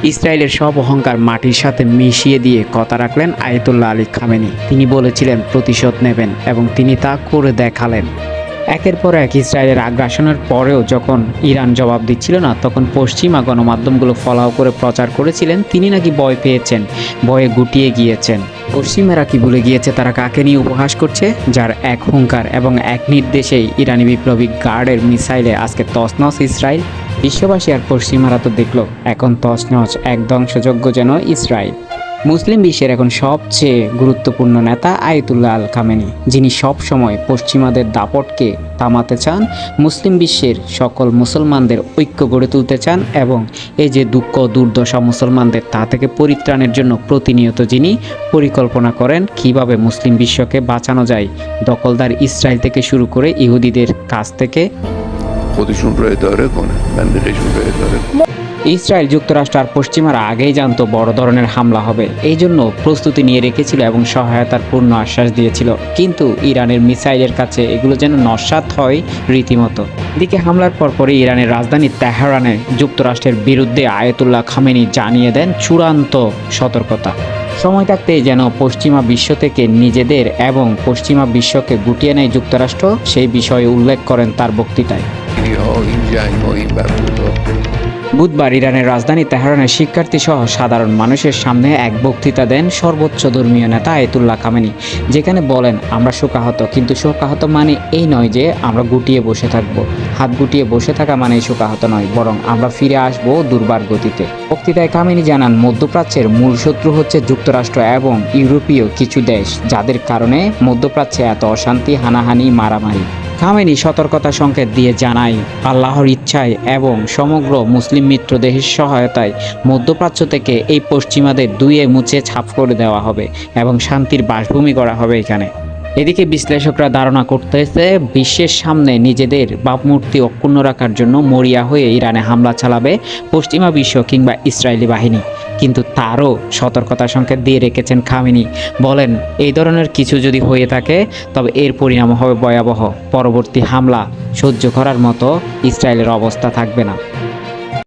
ইসরায়েলের সব অহংকার মাটির সাথে মিশিয়ে দিয়ে কথা রাখলেন আয়াতুল্লাহ আলী খামেনি। তিনি বলেছিলেন প্রতিশোধ নেবেন এবং তিনি তা করে দেখালেন। একের পর এক ইসরায়েলের আগ্রাসনের পরেও যখন ইরান জবাব দিচ্ছিল না, তখন পশ্চিমা গণমাধ্যমগুলো ফলাও করে প্রচার করেছিলেন তিনি নাকি ভয় পেয়েছেন, ভয়ে গুটিয়ে গিয়েছেন। পশ্চিমারা কি ভুলে গিয়েছে তারা কাকে নিয়ে উপহাস করছে, যার এক হুঙ্কার এবং এক নির্দেশেই ইরানি বিপ্লবী গার্ডের মিসাইলে আজকে তছনছ ইসরায়েল। বিশ্ববাসী আর পশ্চিমারা তো দেখলো এখন তছনছ এক ধ্বংসযজ্ঞ যেন ইসরায়েল। মুসলিম বিশ্বের এখন সবচেয়ে গুরুত্বপূর্ণ নেতা আয়াতুল্লাহ আল খামেনি, যিনি সব সময় পশ্চিমাদের দাপটকে থামাতে চান, মুসলিম বিশ্বের সকল মুসলমানদের ঐক্য গড়ে তুলতে চান এবং এই যে দুঃখ দুর্দশা মুসলমানদের তা থেকে পরিত্রাণের জন্য প্রতিনিয়ত যিনি পরিকল্পনা করেন কিভাবে মুসলিম বিশ্বকে বাঁচানো যায় দখলদার ইসরায়েল থেকে শুরু করে ইহুদিদের কাছ থেকে। خودشون رو اداره کنه بندگیشون رو اداره کنه ইসরায়েল, যুক্তরাষ্ট্র আর পশ্চিমারা আগেই জানতো বড় ধরনের হামলা হবে, এই জন্য প্রস্তুতি নিয়ে রেখেছিল এবং সহায়তার পূর্ণ আশ্বাস দিয়েছিল। কিন্তু ইরানের মিসাইলের কাছে এগুলো যেন নস্যাৎ হয় রীতিমতো। এদিকে হামলার পরপরই ইরানের রাজধানী তেহরানে যুক্তরাষ্ট্রের বিরুদ্ধে আয়াতুল্লাহ খামেনি জানিয়ে দেন চূড়ান্ত সতর্কতা। সময় থাকতেই যেন পশ্চিমা বিশ্ব থেকে নিজেদের এবং পশ্চিমা বিশ্বকে গুটিয়ে নেয় যুক্তরাষ্ট্র, সেই বিষয়ে উল্লেখ করেন তার বক্তৃতায়। این جنگ ها این برخوردها বুধবার ইরানের রাজধানী তেহরানের শিক্ষার্থী সহ সাধারণ মানুষের সামনে এক বক্তৃতা দেন সর্বোচ্চ ধর্মীয় নেতা আয়াতুল্লাহ খামেনি, যেখানে বলেন আমরা শোকাহত, কিন্তু শোকাহত মানে এই নয় যে আমরা গুটিয়ে বসে থাকব। হাত গুটিয়ে বসে থাকা মানে শোকাহত নয়, বরং আমরা ফিরে আসব দুর্বার গতিতে। বক্তৃতায় খামেনি জানান মধ্যপ্রাচ্যের মূল শত্রু হচ্ছে যুক্তরাষ্ট্র এবং ইউরোপীয় কিছু দেশ, যাদের কারণে মধ্যপ্রাচ্যে এত অশান্তি, হানাহানি, মারামারি। খামেনি সতর্কতা সংকেত দিয়ে জানায় আল্লাহর ইচ্ছায় এবং সমগ্র মুসলিম মিত্র দেশের সহায়তায় মধ্যপ্রাচ্য থেকে এই পশ্চিমাদের ধুয়ে মুছে ছাপ করে দেওয়া হবে এবং শান্তির বাসভূমি করা হবে এখানে। এদিকে বিশ্লেষকরা ধারণা করতেছে বিশ্বের সামনে নিজেদের ভাবমূর্তি অক্ষুণ্ণ রাখার জন্য মরিয়া হয়ে ইরানে হামলা চালাবে পশ্চিমা বিশ্ব কিংবা ইসরায়েলি বাহিনী। কিন্তু তারও সতর্কতা সংকেত দিয়ে রেখেছেন খামেনি, বলেন এই ধরনের কিছু যদি হয়ে থাকে তবে এর পরিণাম হবে ভয়াবহ। পরবর্তী হামলা সহ্য করার মতো ইসরায়েলের অবস্থা থাকবে না।